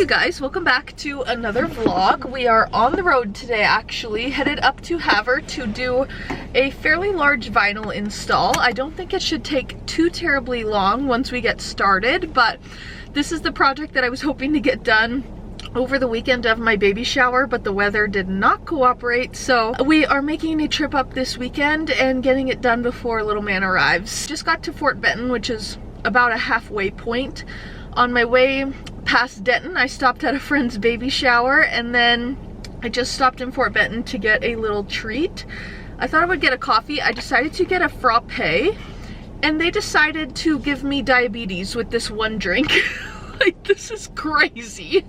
you guys, welcome back to another vlog. We are on the road today actually, headed up to Havre to do a fairly large vinyl install. I don't think it should take too terribly long once we get started, but this is the project that I was hoping to get done over the weekend of my baby shower, but the weather did not cooperate, so we are making a trip up this weekend and getting it done before little man arrives. Just got to Fort Benton, which is about a halfway point. On my way past Denton, I stopped at a friend's baby shower, and then I just stopped in Fort Benton to get a little treat. I thought I would get a coffee. I decided to get a frappe, and they decided to give me diabetes with this one drink. Like, this is crazy.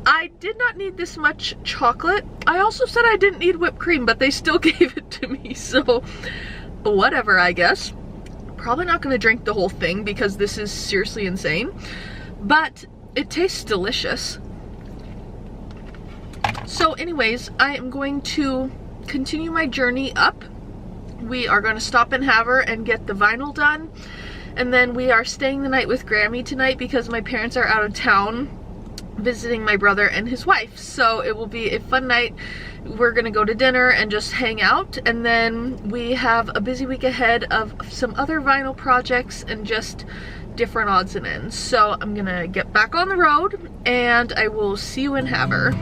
I did not need this much chocolate. I also said I didn't need whipped cream, but they still gave it to me, so whatever, I guess. Probably not going to drink the whole thing because this is seriously insane, but it tastes delicious. So anyways, I am going to continue my journey up. We are going to stop in Havre and get the vinyl done, and then we are staying the night with Grammy tonight because my parents are out of town visiting my brother and his wife, so it will be a fun night. We're gonna go to dinner and just hang out, and then we have a busy week ahead of some other vinyl projects and just different odds and ends. So I'm gonna get back on the road and I will see you in Havre.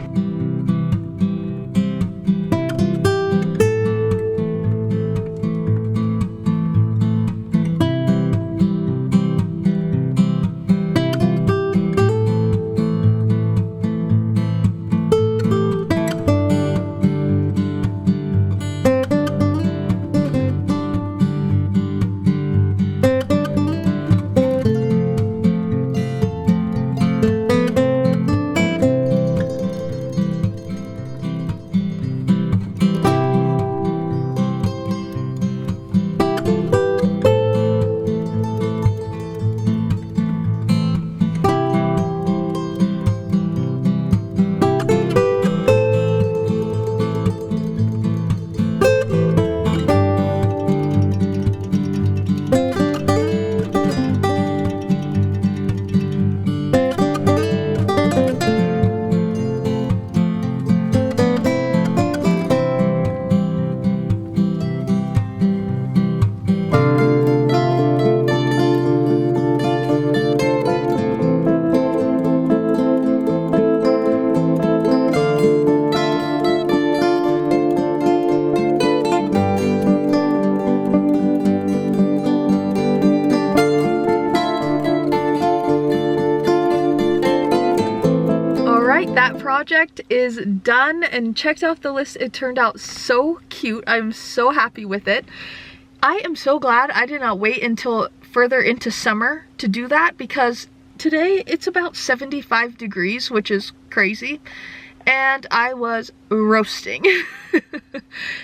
That project is done, and checked off the list. It turned out so cute. I'm so happy with it. I am so glad I did not wait until further into summer to do that, because today it's about 75 degrees, which is crazy, and I was roasting.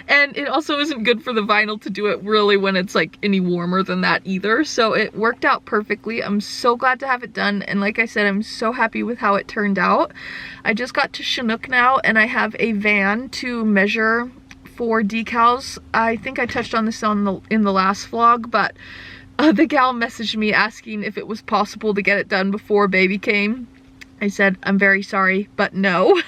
And it also isn't good for the vinyl to do it really when it's like any warmer than that either, so it worked out perfectly. I'm so glad to have it done, and like I said, I'm so happy with how it turned out. I just got to Chinook now, and I have a van to measure for decals. I think I touched on this in the last vlog, but the gal messaged me asking if it was possible to get it done before baby came. I said, I'm very sorry, but no.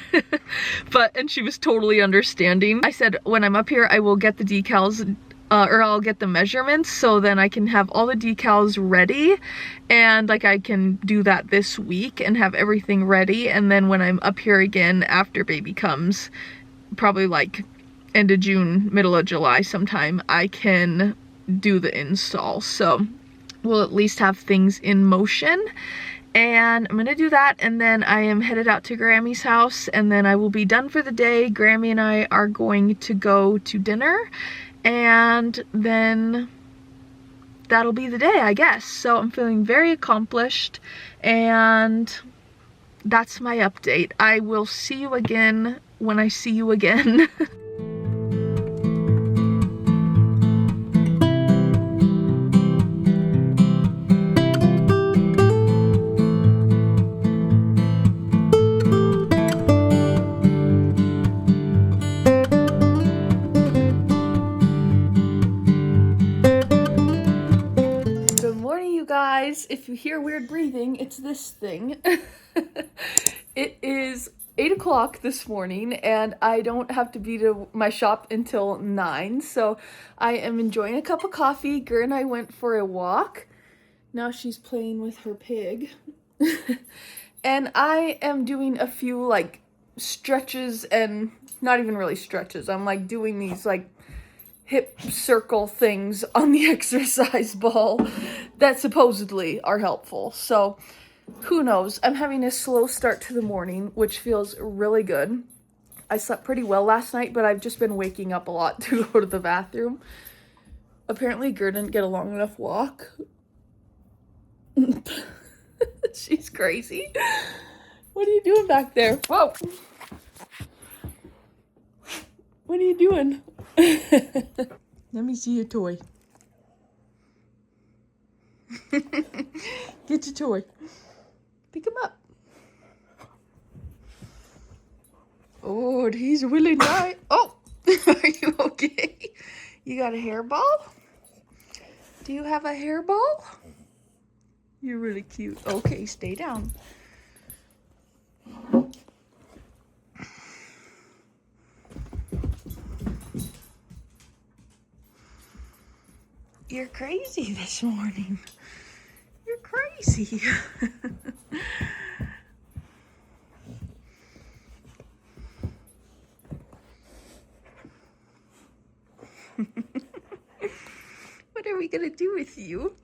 And she was totally understanding. I said, when I'm up here, I will get the decals, or I'll get the measurements, so then I can have all the decals ready, and like I can do that this week and have everything ready, and then when I'm up here again after baby comes, probably like end of June, middle of July sometime, I can do the install. So we'll at least have things in motion. And I'm gonna do that, and then I am headed out to Grammy's house, and then I will be done for the day. Grammy and I are going to go to dinner, and then that'll be the day, I guess. So I'm feeling very accomplished, and that's my update. I will see you again when I see you again. if you hear weird breathing, it's this thing. It is 8 o'clock this morning and I don't have to be to my shop until 9, so I am enjoying a cup of coffee. Gur and I went for a walk. Now she's playing with her pig. And I am doing a few like stretches, and not even really stretches. I'm like doing these like hip circle things on the exercise ball that supposedly are helpful. So who knows? I'm having a slow start to the morning, which feels really good. I slept pretty well last night, but I've just been waking up a lot to go to the bathroom. Apparently Gur didn't get a long enough walk. She's crazy. What are you doing back there? Whoa. What are you doing? Let me see your toy. Get your toy. Pick him up. Oh, he's really nice. Oh, are you okay? You got a hairball? Do you have a hairball? You're really cute. Okay, stay down. You're crazy this morning. You're crazy. What are we gonna do with you?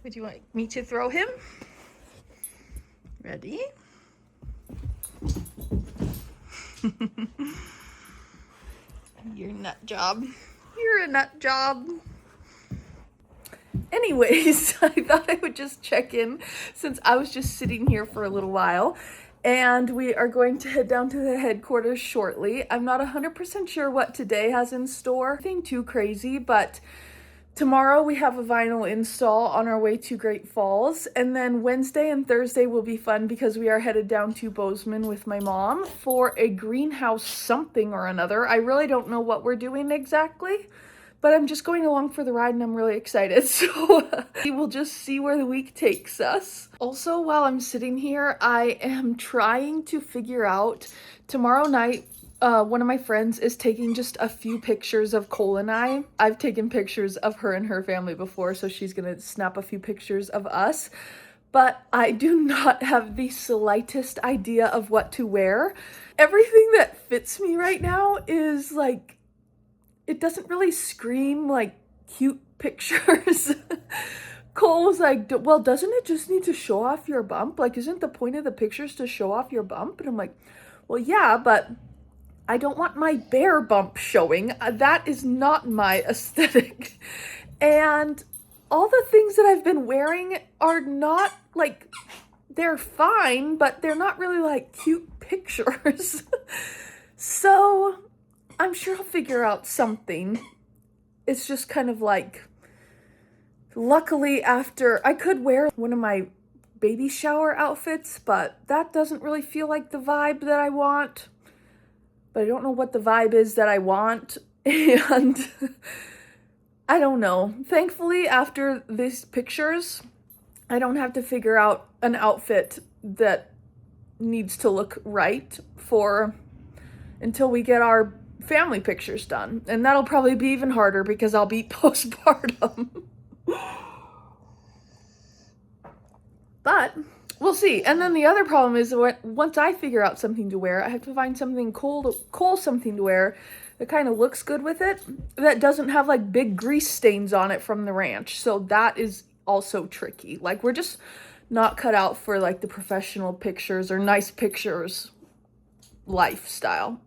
Would you like me to throw him? Ready? You're a nut job. You're a nut job. Anyways, I thought I would just check in since I was just sitting here for a little while, and we are going to head down to the headquarters shortly. I'm not 100% sure what today has in store. Nothing too crazy, but tomorrow we have a vinyl install on our way to Great Falls, and then Wednesday and Thursday will be fun because we are headed down to Bozeman with my mom for a greenhouse something or another. I really don't know what we're doing exactly, but I'm just going along for the ride and I'm really excited. So we will just see where the week takes us. Also, while I'm sitting here, I am trying to figure out tomorrow night. One of my friends is taking just a few pictures of Cole and I. I've taken pictures of her and her family before, so she's gonna snap a few pictures of us. But I do not have the slightest idea of what to wear. Everything that fits me right now is like, it doesn't really scream like cute pictures. Cole was like, well, doesn't it just need to show off your bump? Like, isn't the point of the pictures to show off your bump? And I'm like, well, yeah, but I don't want my bare bump showing. That is not my aesthetic. And all the things that I've been wearing are not like, they're fine, but they're not really like cute pictures. So I'm sure I'll figure out something. It's just kind of like, luckily after, I could wear one of my baby shower outfits, but that doesn't really feel like the vibe that I want. But I don't know what the vibe is that I want, and I don't know. Thankfully, after these pictures, I don't have to figure out an outfit that needs to look right until we get our family pictures done. And that'll probably be even harder because I'll be postpartum. But we'll see. And then the other problem is once I figure out something to wear, I have to find something Cole something to wear that kind of looks good with it, that doesn't have like big grease stains on it from the ranch. So that is also tricky. Like, we're just not cut out for like the professional pictures or nice pictures lifestyle.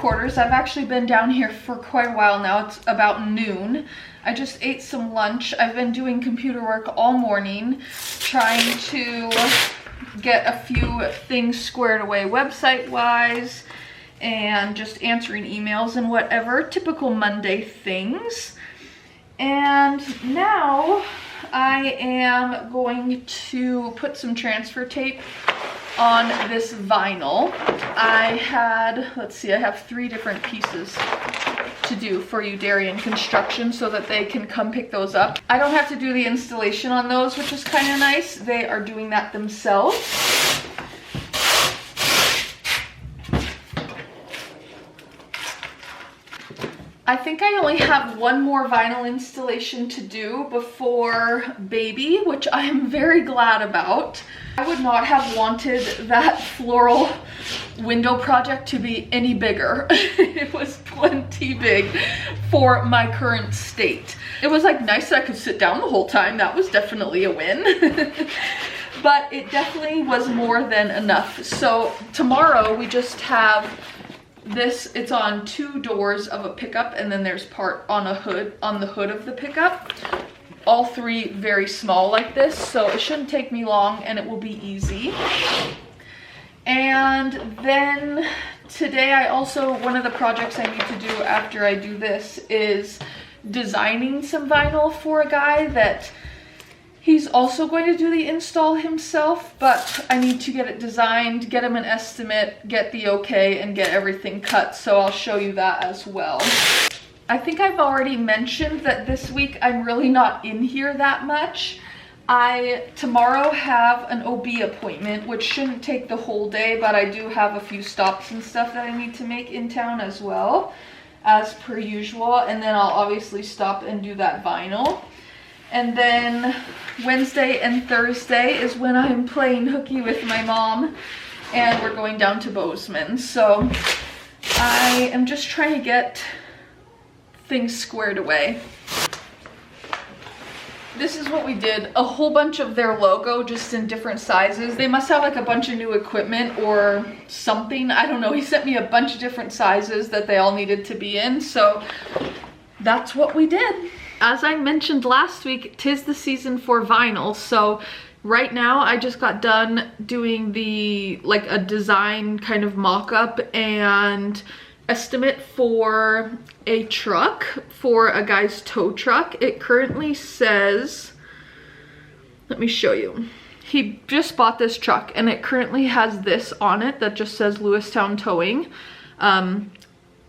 quarters. I've actually been down here for quite a while now. It's about noon. I just ate some lunch. I've been doing computer work all morning, trying to get a few things squared away website-wise, and just answering emails and whatever, typical Monday things. And now I am going to put some transfer tape on this vinyl. I had, let's see, I have 3 different pieces to do for Udarian Construction so that they can come pick those up. I don't have to do the installation on those, which is kind of nice. They are doing that themselves. I think I only have one more vinyl installation to do before baby, which I am very glad about. I would not have wanted that floral window project to be any bigger. It was plenty big for my current state. It was like nice that I could sit down the whole time. That was definitely a win. But it definitely was more than enough. So tomorrow we just have this, it's on 2 doors of a pickup, and then there's part on a hood, on the hood of the pickup. All 3 very small like this, so it shouldn't take me long and it will be easy. And then today I also, one of the projects I need to do after I do this is designing some vinyl for a guy that he's also going to do the install himself, but I need to get it designed, get him an estimate, get the okay, and get everything cut, so I'll show you that as well. I think I've already mentioned that this week I'm really not in here that much. I tomorrow have an OB appointment, which shouldn't take the whole day, but I do have a few stops and stuff that I need to make in town as well, as per usual, and then I'll obviously stop and do that vinyl. And then Wednesday and Thursday is when I'm playing hooky with my mom, and we're going down to Bozeman. So I am just trying to get things squared away. This is what we did. A whole bunch of their logo, just in different sizes. They must have like a bunch of new equipment or something. I don't know. He sent me a bunch of different sizes that they all needed to be in. So that's what we did. As I mentioned last week, 'tis the season for vinyl. So right now I just got done doing like a design kind of mock-up and estimate for a truck, for a guy's tow truck. It currently says, let me show you. He just bought this truck and it currently has this on it that just says Lewistown Towing.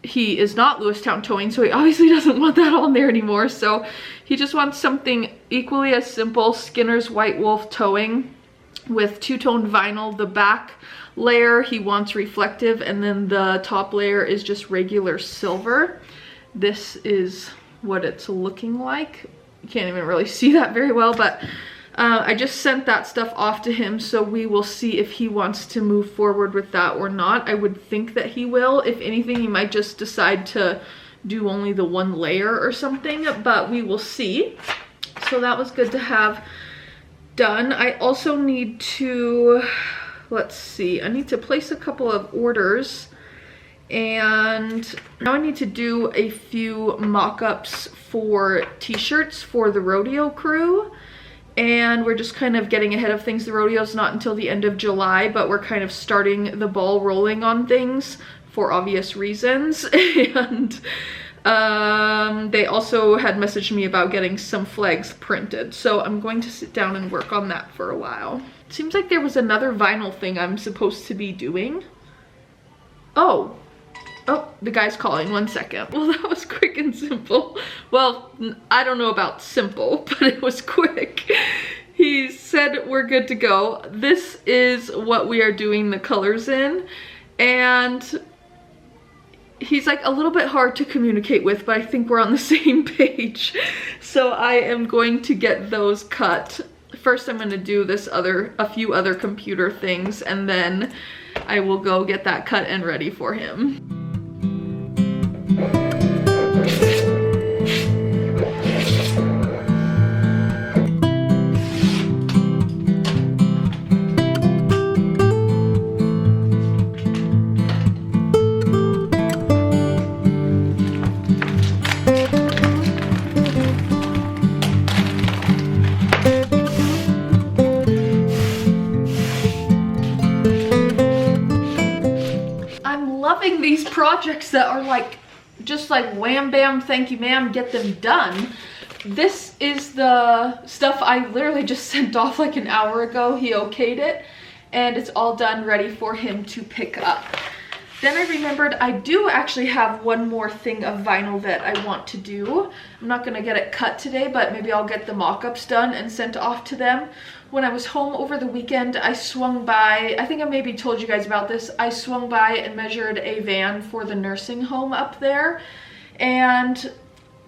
He is not Lewistown Towing, so he obviously doesn't want that on there anymore. So he just wants something equally as simple, Skinner's White Wolf Towing with 2-tone vinyl. The back layer he wants reflective, and then the top layer is just regular silver. This is what it's looking like. You can't even really see that very well, but I just sent that stuff off to him, so we will see if he wants to move forward with that or not. I would think that he will. If anything, he might just decide to do only the 1 layer or something, but we will see. So that was good to have done. I also need to, let's see, I need to place a couple of orders, and now I need to do a few mock-ups for t-shirts for the rodeo crew. And we're just kind of getting ahead of things. The rodeo's not until the end of July, but we're kind of starting the ball rolling on things for obvious reasons. And they also had messaged me about getting some flags printed. So I'm going to sit down and work on that for a while. It seems like there was another vinyl thing I'm supposed to be doing. Oh, the guy's calling. 1 second. Well, that was quick and simple. Well, I don't know about simple, but it was quick. He said we're good to go. This is what we are doing the colors in, and he's like a little bit hard to communicate with, but I think we're on the same page. So I am going to get those cut. First I'm going to do a few other computer things, and then I will go get that cut and ready for him. projects that are like, just like wham bam, thank you ma'am, get them done. This is the stuff I literally just sent off like an hour ago. He okayed it and it's all done, ready for him to pick up. Then I remembered I do actually have one more thing of vinyl that I want to do. I'm not gonna get it cut today, but maybe I'll get the mock-ups done and sent off to them. When I was home over the weekend, I swung by, I think I maybe told you guys about this, I swung by and measured a van for the nursing home up there. And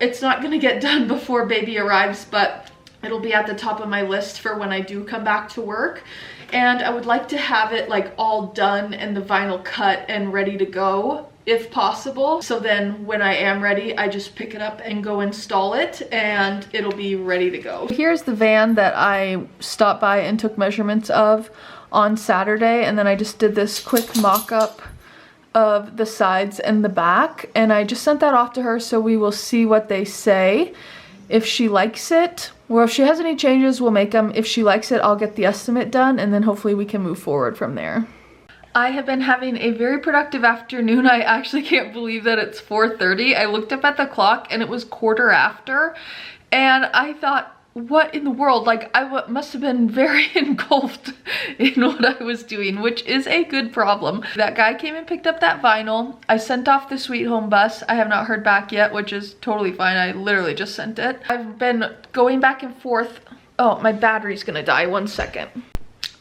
it's not gonna get done before baby arrives, but it'll be at the top of my list for when I do come back to work. And I would like to have it like all done and the vinyl cut and ready to go if possible. So then when I am ready, I just pick it up and go install it and it'll be ready to go. Here's the van that I stopped by and took measurements of on Saturday, and then I just did this quick mock-up of the sides and the back, and I just sent that off to her, so we will see what they say. If she likes it, well, if she has any changes, we'll make them. If she likes it, I'll get the estimate done, and then hopefully we can move forward from there. I have been having a very productive afternoon. I actually can't believe that it's 4:30. I looked up at the clock and it was 1/4 and I thought, what in the world? Like, I must have been very engulfed in what I was doing, which is a good problem. That guy came and picked up that vinyl. I sent off the Sweet Home bus. I have not heard back yet, which is totally fine. I literally just sent it. I've been going back and forth. Oh, my battery's gonna die. 1 second.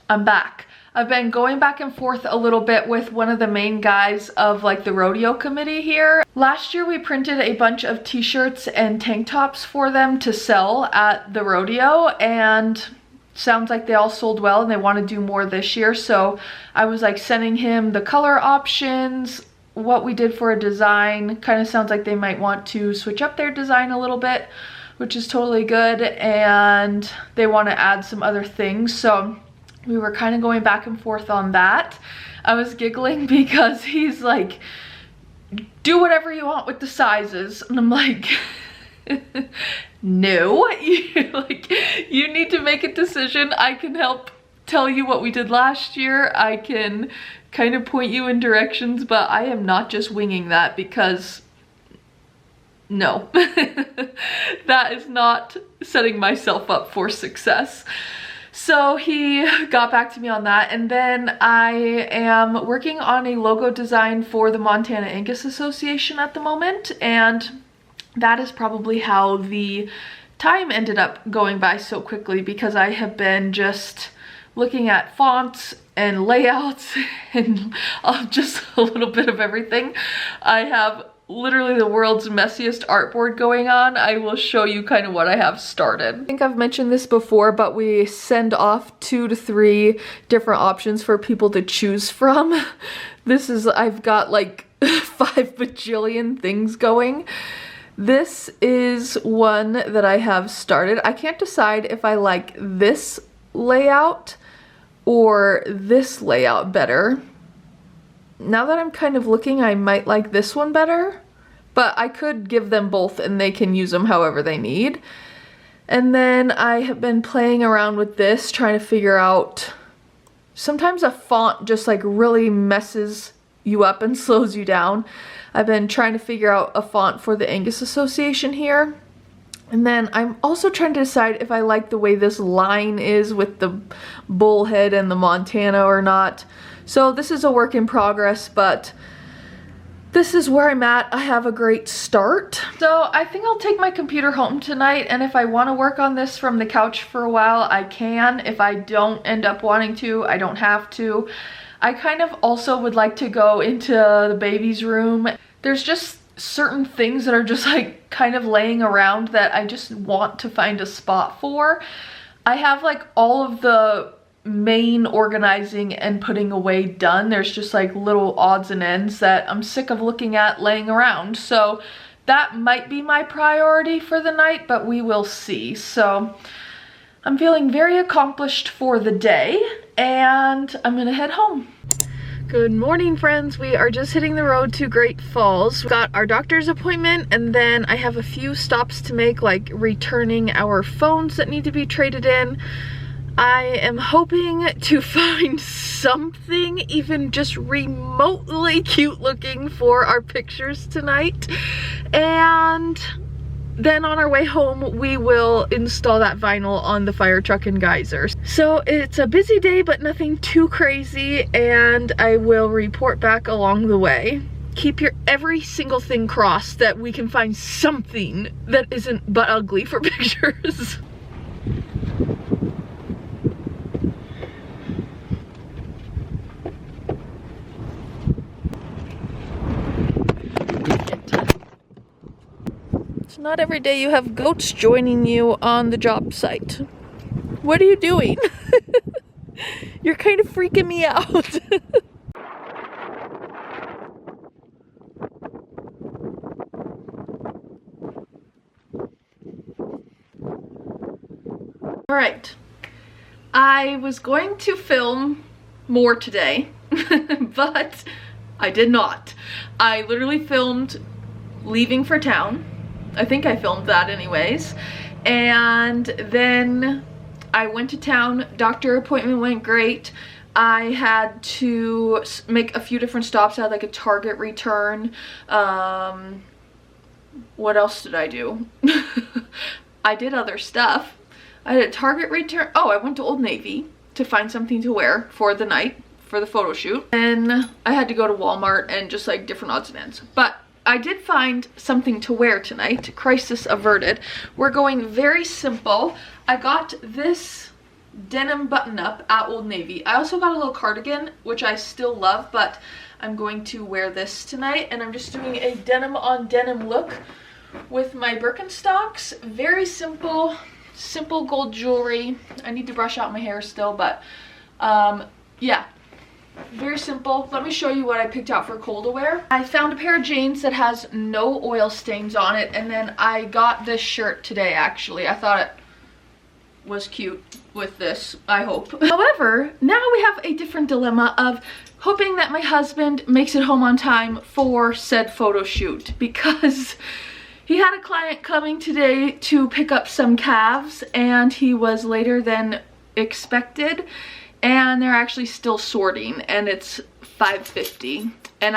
I'm back. I've been going back and forth a little bit with one of the main guys of like the rodeo committee here. Last year we printed a bunch of t-shirts and tank tops for them to sell at the rodeo, and sounds like they all sold well and they want to do more this year. So I was like sending him the color options, what we did for a design. Kind of sounds like they might want to switch up their design a little bit, which is totally good, and they want to add some other things. So we were kind of going back and forth on that. I was giggling because he's like, do whatever you want with the sizes. And I'm like, no, you need to make a decision. I can help tell you what we did last year. I can kind of point you in directions, but I am not just winging that, because no, that is not setting myself up for success. So he got back to me on that, and then I am working on a logo design for the Montana Angus Association at the moment, and that is probably how the time ended up going by so quickly, because I have been just looking at fonts and layouts and just a little bit of everything. I have literally the world's messiest artboard going on. I will show you kind of what I have started. I think I've mentioned this before, but we send off 2 to 3 different options for people to choose from. This is, I've got like 5 bajillion things going. This is one that I have started. I can't decide if I like this layout or this layout better. Now that I'm kind of looking, I might like this one better, but I could give them both and they can use them however they need. And then I have been playing around with this, trying to figure out, sometimes a font just like really messes you up and slows you down. I've been trying to figure out a font for the Angus Association here. And then I'm also trying to decide if I like the way this line is with the bullhead and the Montana or not. So this is a work in progress, but this is where I'm at. I have a great start. So I think I'll take my computer home tonight, and if I want to work on this from the couch for a while, I can. If I don't end up wanting to, I don't have to. I kind of also would like to go into the baby's room. There's just certain things that are just like kind of laying around that I just want to find a spot for. I have like all of the main organizing and putting away done. There's just like little odds and ends that I'm sick of looking at laying around. So that might be my priority for the night, but we will see. So I'm feeling very accomplished for the day, and I'm gonna head home. Good morning, friends. We are just hitting the road to Great Falls. We got our doctor's appointment, and then I have a few stops to make, like returning our phones that need to be traded in. I am hoping to find something even just remotely cute looking for our pictures tonight. And then on our way home, we will install that vinyl on the fire truck and geysers. So it's a busy day, but nothing too crazy, and I will report back along the way. Keep your every single thing crossed that we can find something that isn't butt ugly for pictures. It's not every day you have goats joining you on the job site. What are you doing? You're kind of freaking me out. All right, I was going to film more today, but I did not. I literally filmed leaving for town. I think I filmed that anyways. And then I went to town. Doctor appointment went great. I had to make a few different stops. I had like a Target return. What else did I do? I did other stuff. I had a Target return. Oh, I went to Old Navy to find something to wear for the night, for the photo shoot. And I had to go to Walmart and just like different odds and ends. But I did find something to wear tonight. Crisis averted. We're going very simple. I got this denim button up at Old Navy. I also got a little cardigan, which I still love, but I'm going to wear this tonight. And I'm just doing a denim on denim look with my Birkenstocks. Very simple. Simple gold jewelry. I need to brush out my hair still, but yeah, very simple. Let me show you what I picked out for cold to wear. I found a pair of jeans that has no oil stains on it, and then I got this shirt today actually. I thought it was cute with this, I hope. However, now we have a different dilemma of hoping that my husband makes it home on time for said photo shoot, because he had a client coming today to pick up some calves, and he was later than expected, and they're actually still sorting, and it's 5:50. And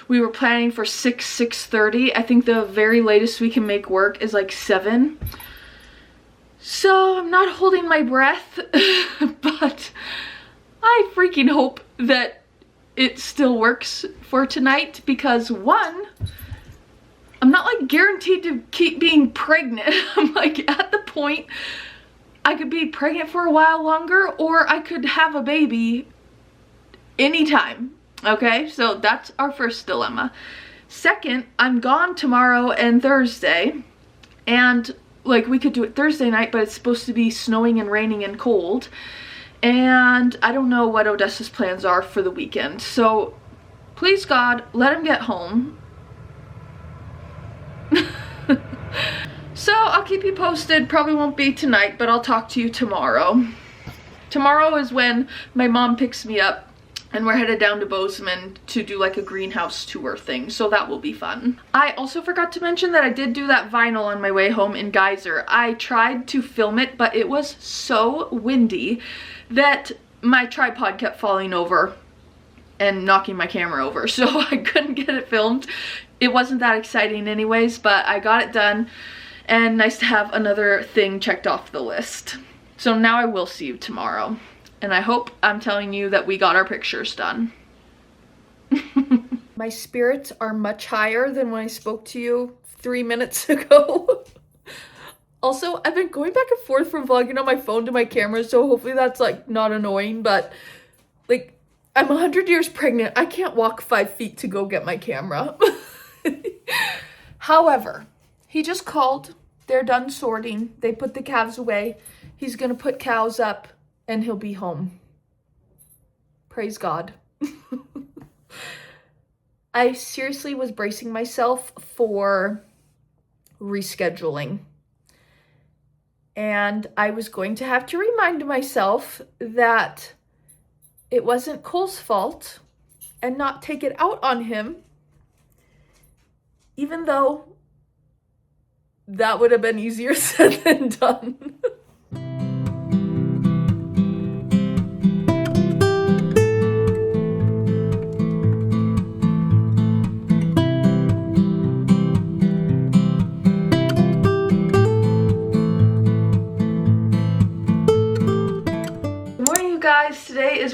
we were planning for 6:30. I think the very latest we can make work is like 7. So I'm not holding my breath, but I freaking hope that it still works for tonight, because one, I'm not like guaranteed to keep being pregnant. I'm like at the point I could be pregnant for a while longer, or I could have a baby anytime. Okay, so that's our first dilemma. Second, I'm gone tomorrow and Thursday, and like we could do it Thursday night, but it's supposed to be snowing and raining and cold, and I don't know what Odessa's plans are for the weekend. So please God, let him get home. So I'll keep you posted. Probably won't be tonight, but I'll talk to you tomorrow. Tomorrow is when my mom picks me up, and we're headed down to Bozeman to do like a greenhouse tour thing, so that will be fun. I also forgot to mention that I did do that vinyl on my way home in Geyser. I tried to film it, but it was so windy that my tripod kept falling over and knocking my camera over, so I couldn't get it filmed. It wasn't that exciting anyways, but I got it done, and nice to have another thing checked off the list. So now I will see you tomorrow, and I hope I'm telling you that we got our pictures done. My spirits are much higher than when I spoke to you 3 minutes ago. Also, I've been going back and forth from vlogging on my phone to my camera, so hopefully that's like not annoying, but like I'm 100 years pregnant. I can't walk 5 feet to go get my camera. However, he just called. They're done sorting. They put the calves away. He's gonna put cows up and he'll be home. Praise God. I seriously was bracing myself for rescheduling. And I was going to have to remind myself that it wasn't Cole's fault and not take it out on him, even though that would have been easier said than done.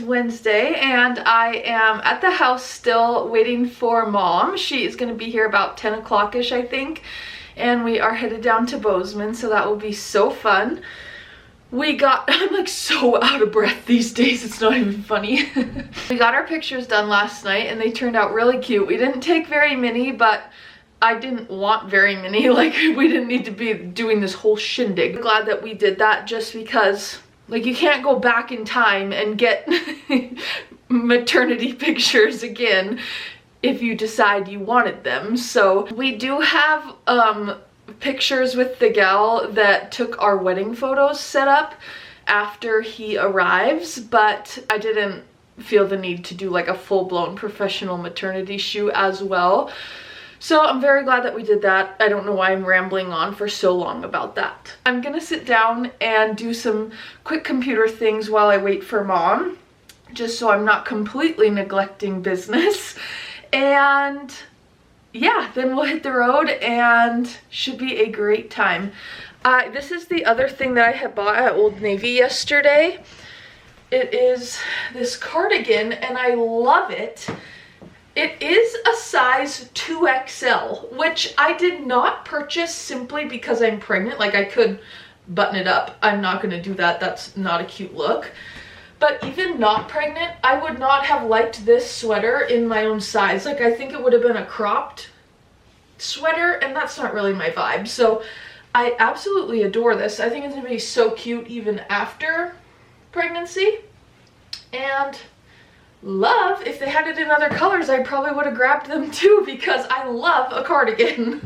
Wednesday and I am at the house still waiting for Mom. She is going to be here about 10 o'clock-ish, I think, and we are headed down to Bozeman, so that will be so fun. I'm like so out of breath these days, it's not even funny. We got our pictures done last night and they turned out really cute. We didn't take very many, but I didn't want very many. Like, we didn't need to be doing this whole shindig. I'm glad that we did that just because, like, you can't go back in time and get maternity pictures again if you decide you wanted them. So we do have pictures with the gal that took our wedding photos set up after he arrives, but I didn't feel the need to do like a full-blown professional maternity shoot as well. So I'm very glad that we did that. I don't know why I'm rambling on for so long about that. I'm gonna sit down and do some quick computer things while I wait for Mom, just so I'm not completely neglecting business. And yeah, then we'll hit the road and should be a great time. This is the other thing that I had bought at Old Navy yesterday. It is this cardigan and I love it. It is a size 2XL, which I did not purchase simply because I'm pregnant. Like, I could button it up. I'm not going to do that. That's not a cute look. But even not pregnant, I would not have liked this sweater in my own size. Like, I think it would have been a cropped sweater, and that's not really my vibe. So I absolutely adore this. I think it's going to be so cute even after pregnancy. And love, if they had it in other colors, I probably would have grabbed them too because I love a cardigan.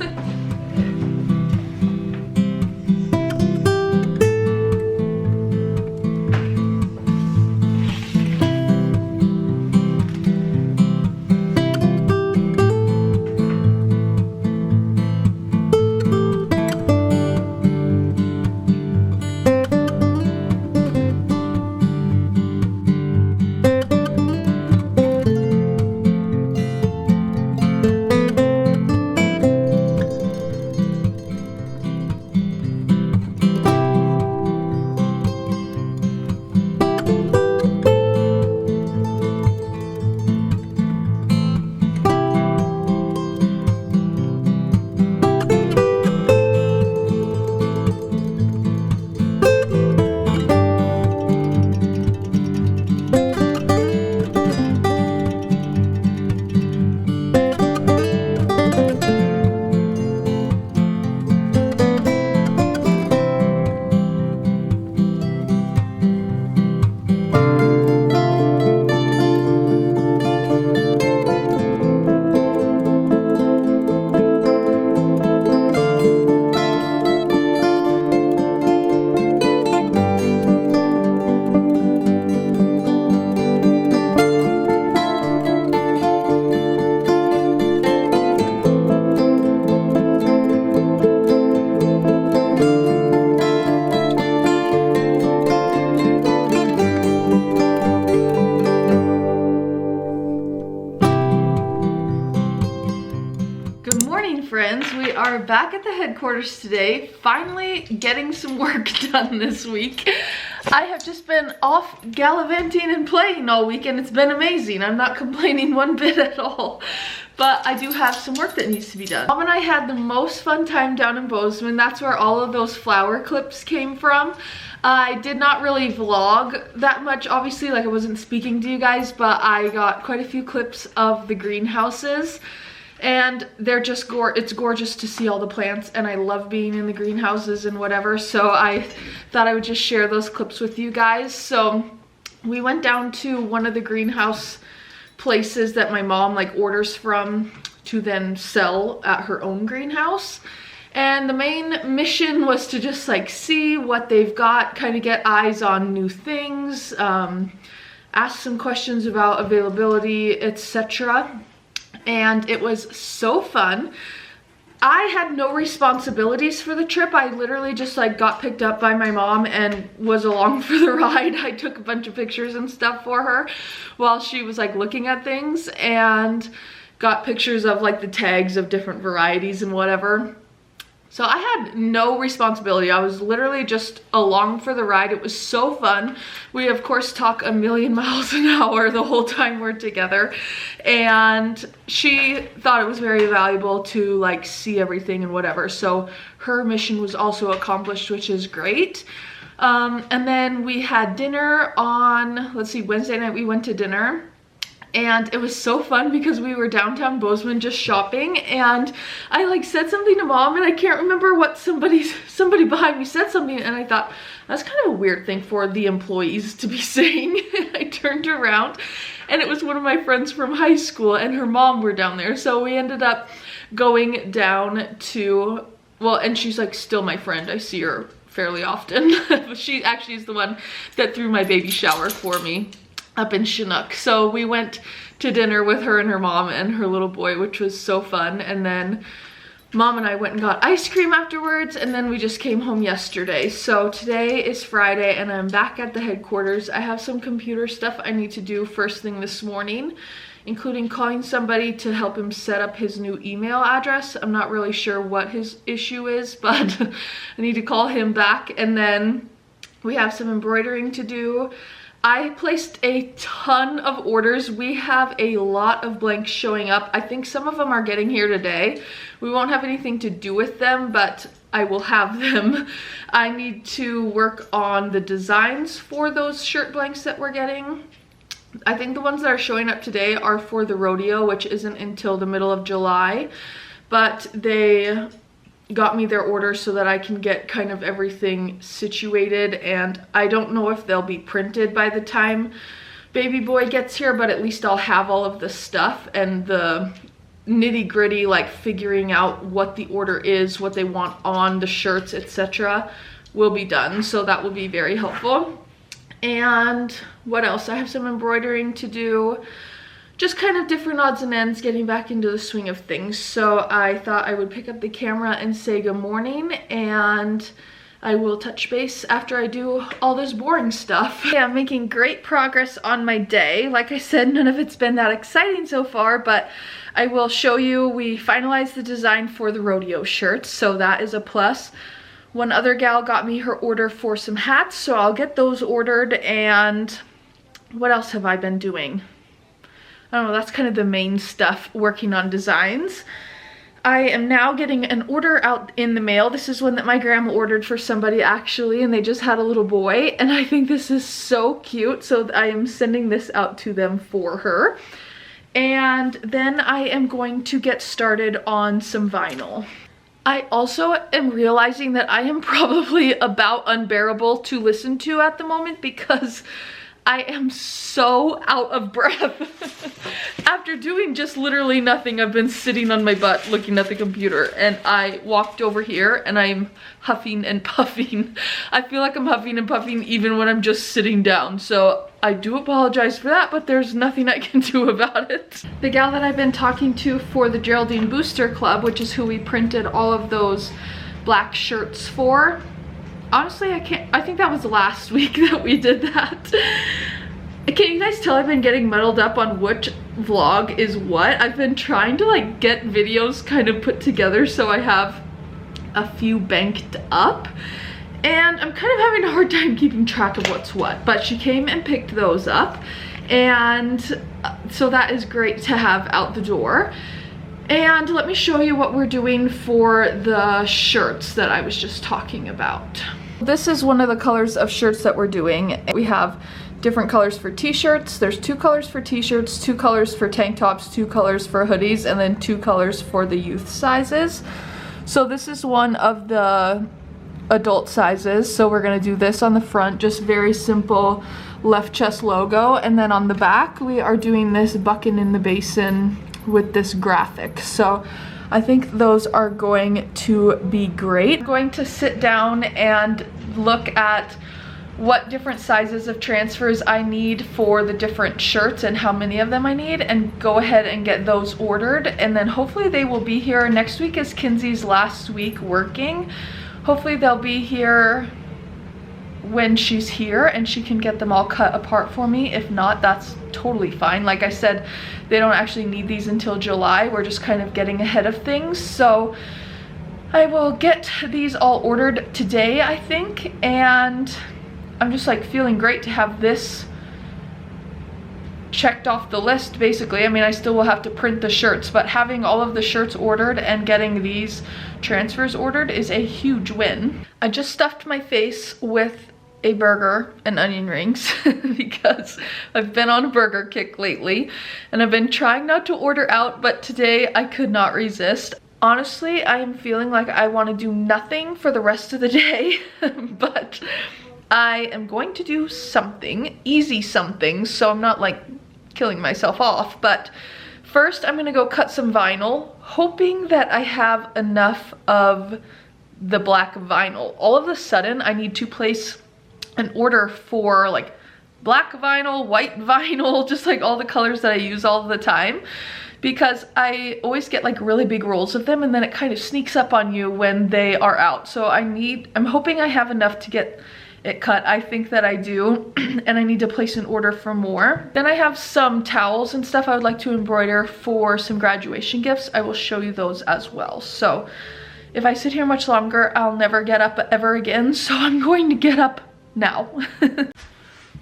Friends, we are back at the headquarters today, finally getting some work done this week. I have just been off gallivanting and playing all week and it's been amazing. I'm not complaining one bit at all, but I do have some work that needs to be done. Mom and I had the most fun time down in Bozeman. That's where all of those flower clips came from. I did not really vlog that much, obviously, like I wasn't speaking to you guys, but I got quite a few clips of the greenhouses. And they're just it's gorgeous to see all the plants, and I love being in the greenhouses and whatever, so I thought I would just share those clips with you guys. So we went down to one of the greenhouse places that my mom like orders from to then sell at her own greenhouse. And the main mission was to just like see what they've got, kind of get eyes on new things, ask some questions about availability, etc. And it was so fun. I had no responsibilities for the trip. I literally just like got picked up by my mom and was along for the ride. I took a bunch of pictures and stuff for her while she was like looking at things, and got pictures of like the tags of different varieties and whatever. So I had no responsibility. I was literally just along for the ride. It was so fun. We of course talk a million miles an hour the whole time we're together. And she thought it was very valuable to like see everything and whatever. So her mission was also accomplished, which is great. And then we had dinner on, let's see, Wednesday night we went to dinner. And it was so fun because we were downtown Bozeman just shopping, and I like said something to mom, and I can't remember what somebody behind me said something, and I thought that's kind of a weird thing for the employees to be saying. I turned around and it was one of my friends from high school and her mom were down there. So we ended up going down to, well, and she's like still my friend. I see her fairly often. She actually is the one that threw my baby shower for me up in Chinook. So we went to dinner with her and her mom and her little boy, which was so fun. And then mom and I went and got ice cream afterwards, and then we just came home yesterday. So today is Friday and I'm back at the headquarters. I have some computer stuff I need to do first thing this morning, including calling somebody to help him set up his new email address. I'm not really sure what his issue is, but I need to call him back. And then we have some embroidering to do. I placed a ton of orders. We have a lot of blanks showing up. I think some of them are getting here today. We won't have anything to do with them, but I will have them. I need to work on the designs for those shirt blanks that we're getting. I think the ones that are showing up today are for the rodeo, which isn't until the middle of July, but they got me their order so that I can get kind of everything situated, and I don't know if they'll be printed by the time baby boy gets here, but at least I'll have all of the stuff, and the nitty-gritty like figuring out what the order is, what they want on the shirts, etc. will be done, so that will be very helpful. And what else? I have some embroidering to do. Just kind of different odds and ends, getting back into the swing of things. So I thought I would pick up the camera and say good morning, and I will touch base after I do all this boring stuff. Yeah, I'm making great progress on my day. Like I said, none of it's been that exciting so far, but I will show you. We finalized the design for the rodeo shirts, so that is a plus. One other gal got me her order for some hats, so I'll get those ordered. And what else have I been doing? I don't know, that's kind of the main stuff, working on designs. I am now getting an order out in the mail. This is one that my grandma ordered for somebody actually, and they just had a little boy, and I think this is so cute, so I am sending this out to them for her. And then I am going to get started on some vinyl. I also am realizing that I am probably about unbearable to listen to at the moment because I am so out of breath. After doing just literally nothing, I've been sitting on my butt looking at the computer, and I walked over here and I'm huffing and puffing. I feel like I'm huffing and puffing even when I'm just sitting down, so I do apologize for that, but there's nothing I can do about it. The gal that I've been talking to for the Geraldine Booster Club, which is who we printed all of those black shirts for, honestly, I think that was last week that we did that. Can you guys tell I've been getting muddled up on which vlog is what? I've been trying to like get videos kind of put together so I have a few banked up, and I'm kind of having a hard time keeping track of what's what. But she came and picked those up, and so that is great to have out the door. And let me show you what we're doing for the shirts that I was just talking about. This is one of the colors of shirts that we're doing. We have different colors for t-shirts. There's 2 colors for t-shirts, 2 colors for tank tops, 2 colors for hoodies, and then 2 colors for the youth sizes. So this is one of the adult sizes. So we're gonna do this on the front, just very simple left chest logo. And then on the back, we are doing this bucking in the basin with this graphic. So I think those are going to be great. I'm going to sit down and look at what different sizes of transfers I need for the different shirts and how many of them I need, and go ahead and get those ordered, and then hopefully they will be here. Next week is Kinsey's last week working. Hopefully they'll be here when she's here and she can get them all cut apart for me. If not, that's totally fine. Like I said, they don't actually need these until July. We're just kind of getting ahead of things. So I will get these all ordered today, I think, and I'm just like feeling great to have this checked off the list basically. I mean, I still will have to print the shirts, but having all of the shirts ordered and getting these transfers ordered is a huge win. I just stuffed my face with a burger and onion rings because I've been on a burger kick lately and I've been trying not to order out, but today I could not resist. Honestly, I am feeling like I want to do nothing for the rest of the day, but I am going to do something, easy something, so I'm not like killing myself off. But first I'm gonna go cut some vinyl, hoping that I have enough of the black vinyl. All of a sudden I need to place an order for like black vinyl, white vinyl, just like all the colors that I use all the time, because I always get like really big rolls of them and then it kind of sneaks up on you when they are out. So I'm hoping I have enough to get it cut. I think that I do, and I need to place an order for more. Then I have some towels and stuff I would like to embroider for some graduation gifts. I will show you those as well. So if I sit here much longer, I'll never get up ever again, so I'm going to get up now.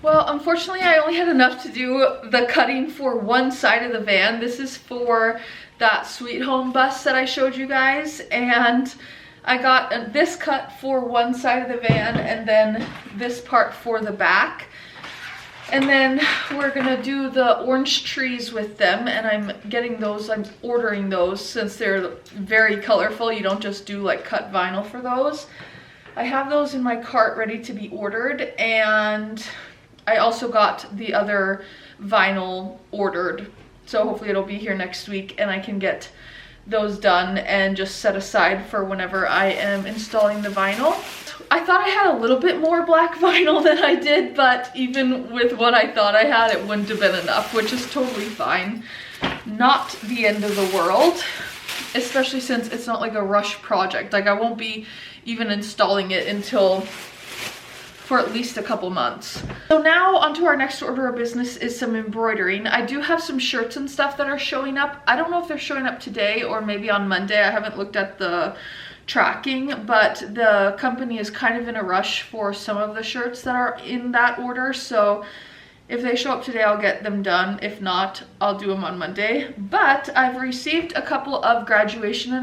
Well, unfortunately, I only had enough to do the cutting for one side of the van. This is for that Sweet Home bus that I showed you guys, and I got this cut for one side of the van and then this part for the back. And then we're gonna do the orange trees with them, and I'm getting those, I'm ordering those since they're very colorful. You don't just do like cut vinyl for those. I have those in my cart ready to be ordered, and I also got the other vinyl ordered, so hopefully it'll be here next week and I can get those done and just set aside for whenever I am installing the vinyl. I thought I had a little bit more black vinyl than I did, but even with what I thought I had, it wouldn't have been enough, which is totally fine. Not the end of the world, especially since it's not like a rush project. Like I won't be even installing it until for at least a couple months. So now onto our next order of business is some embroidering. I do have some shirts and stuff that are showing up. I don't know if they're showing up today or maybe on Monday. I haven't looked at the tracking, but the company is kind of in a rush for some of the shirts that are in that order. So if they show up today, I'll get them done. If not, I'll do them on Monday. But I've received a couple of graduation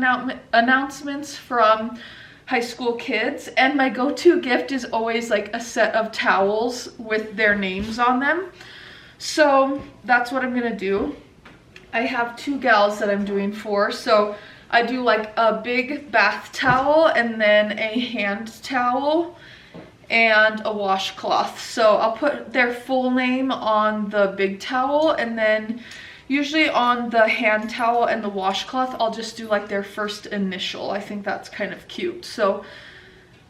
announcements from high school kids, and my go-to gift is always like a set of towels with their names on them. So that's what I'm gonna do. I have two gals that I'm doing for, so I do like a big bath towel and then a hand towel and a washcloth. So I'll put their full name on the big towel, and then usually on the hand towel and the washcloth, I'll just do like their first initial. I think that's kind of cute. So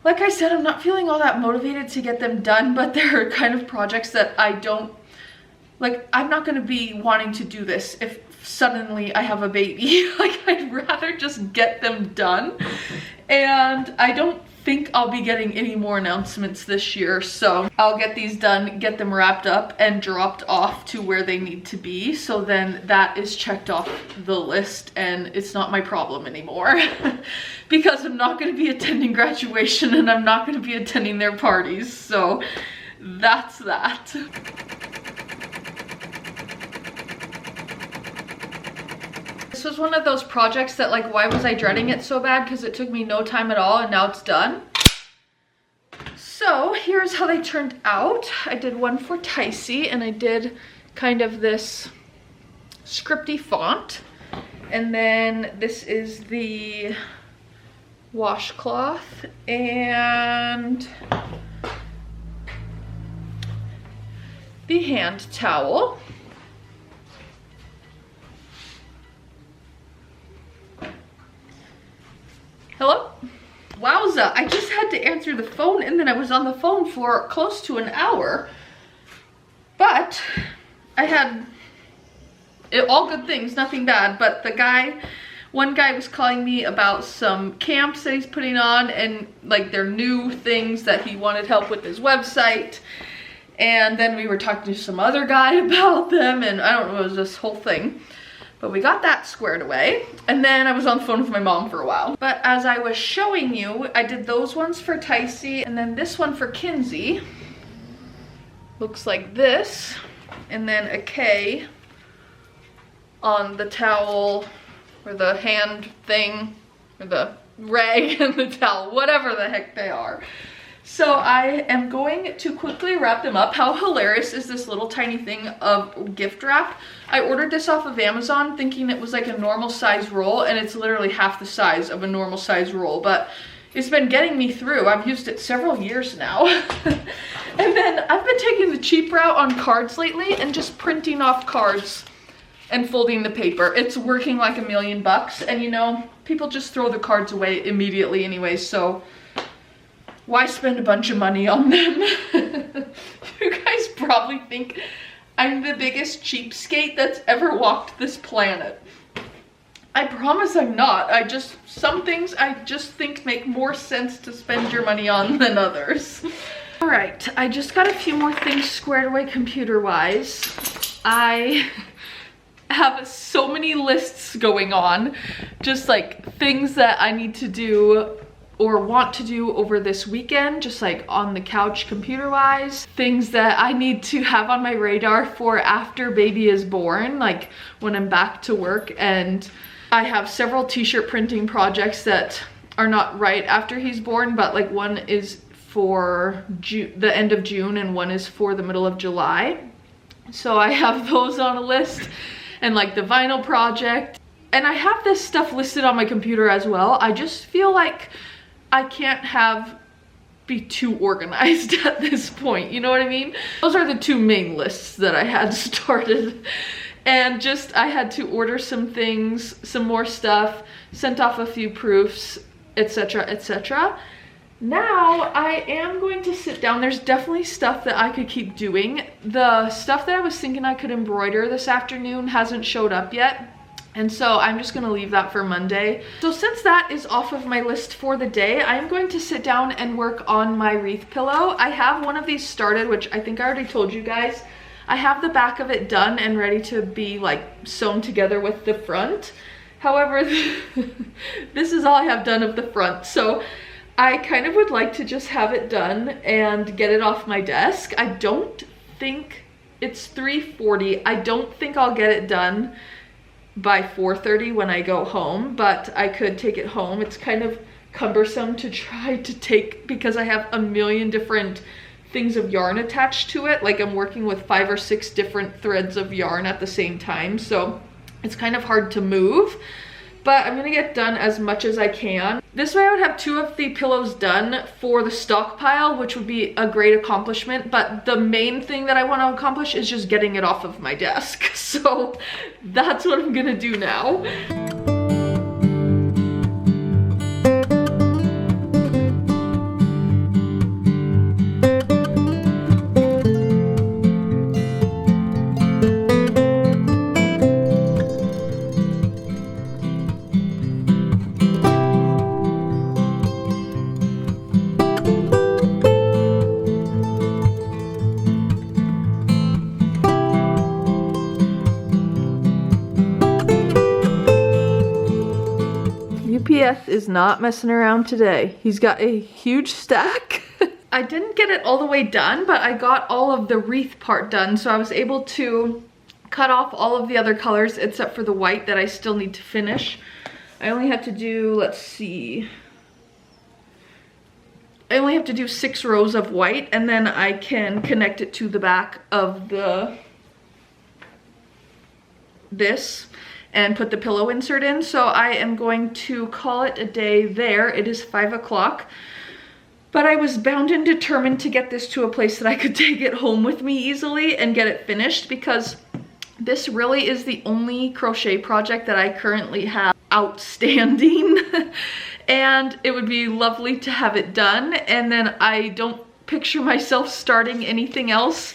like I said, I'm not feeling all that motivated to get them done, but they're kind of projects that I don't, like I'm not gonna be wanting to do this if suddenly I have a baby. Like I'd rather just get them done. And I don't think I'll be getting any more announcements this year, so I'll get these done, get them wrapped up and dropped off to where they need to be, so then that is checked off the list and it's not my problem anymore. Because I'm not going to be attending graduation and I'm not going to be attending their parties, so that's that. This was one of those projects that like, why was I dreading it so bad? Because it took me no time at all and now it's done. So here's how they turned out. I did one for Ticey and I did kind of this scripty font. And then this is the washcloth and the hand towel. Hello? Wowza, I just had to answer the phone and then I was on the phone for close to an hour. But I had all good things, nothing bad, but one guy was calling me about some camps that he's putting on and like their new things that he wanted help with his website. And then we were talking to some other guy about them and I don't know, it was this whole thing. But we got that squared away. And then I was on the phone with my mom for a while. But as I was showing you, I did those ones for Ticey and then this one for Kinsey. Looks like this. And then a K on the towel or the hand thing or the rag and the towel, whatever the heck they are. So I am going to quickly wrap them up. How hilarious is this little tiny thing of gift wrap? I ordered this off of Amazon thinking it was like a normal size roll, and it's literally half the size of a normal size roll, but it's been getting me through. I've used it several years now. And then I've been taking the cheap route on cards lately and just printing off cards and folding the paper. It's working like $1,000,000, and you know, people just throw the cards away immediately anyway, so why spend a bunch of money on them? You guys probably think I'm the biggest cheapskate that's ever walked this planet. I promise I'm not. Some things I just think make more sense to spend your money on than others. All right, I just got a few more things squared away computer-wise. I have so many lists going on, just like things that I need to do or want to do over this weekend, just like on the couch computer-wise. Things that I need to have on my radar for after baby is born, like when I'm back to work. And I have several t-shirt printing projects that are not right after he's born, but like one is for the end of June and one is for the middle of July. So I have those on a list, and like the vinyl project. And I have this stuff listed on my computer as well. I just feel like I can't be too organized at this point, you know what I mean? Those are the two main lists that I had started. And just, I had to order some things, some more stuff, sent off a few proofs, etc, etc. Now I am going to sit down. There's definitely stuff that I could keep doing. The stuff that I was thinking I could embroider this afternoon hasn't showed up yet. And so I'm just gonna leave that for Monday. So since that is off of my list for the day, I'm going to sit down and work on my wreath pillow. I have one of these started, which I think I already told you guys. I have the back of it done and ready to be like sewn together with the front. However, this is all I have done of the front. So I kind of would like to just have it done and get it off my desk. I don't think it's 3:40. I don't think I'll get it done by 4:30 when I go home, but I could take it home. It's kind of cumbersome to try to take because I have a million different things of yarn attached to it. Like I'm working with 5 or 6 different threads of yarn at the same time, so it's kind of hard to move. But I'm gonna get done as much as I can. This way I would have 2 of the pillows done for the stockpile, which would be a great accomplishment. But the main thing that I want to accomplish is just getting it off of my desk. So that's what I'm gonna do now. UPS is not messing around today. He's got a huge stack. I didn't get it all the way done, but I got all of the wreath part done, so I was able to cut off all of the other colors except for the white that I still need to finish. I only have to do, let's see, I only have to do 6 rows of white, and then I can connect it to the back of this and put the pillow insert in. So I am going to call it a day there. It is 5 o'clock, but I was bound and determined to get this to a place that I could take it home with me easily and get it finished, because this really is the only crochet project that I currently have outstanding. And it would be lovely to have it done, and then I don't picture myself starting anything else,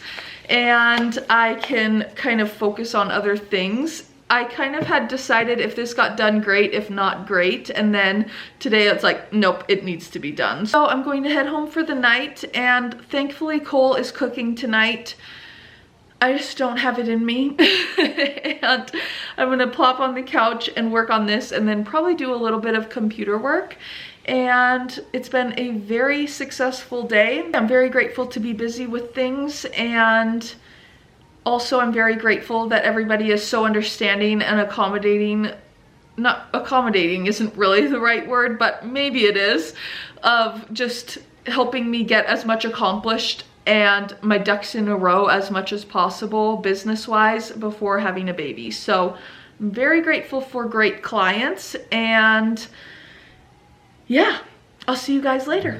and I can kind of focus on other things. I kind of had decided if this got done, great, if not, great, and then today it's like, nope, it needs to be done. So I'm going to head home for the night, and thankfully Cole is cooking tonight. I just don't have it in me. And I'm gonna plop on the couch and work on this and then probably do a little bit of computer work. And it's been a very successful day. I'm very grateful to be busy with things, and also I'm very grateful that everybody is so understanding and accommodating. Not accommodating isn't really the right word, but maybe it is, of just helping me get as much accomplished and my ducks in a row as much as possible business-wise before having a baby. So I'm very grateful for great clients, and yeah, I'll see you guys later.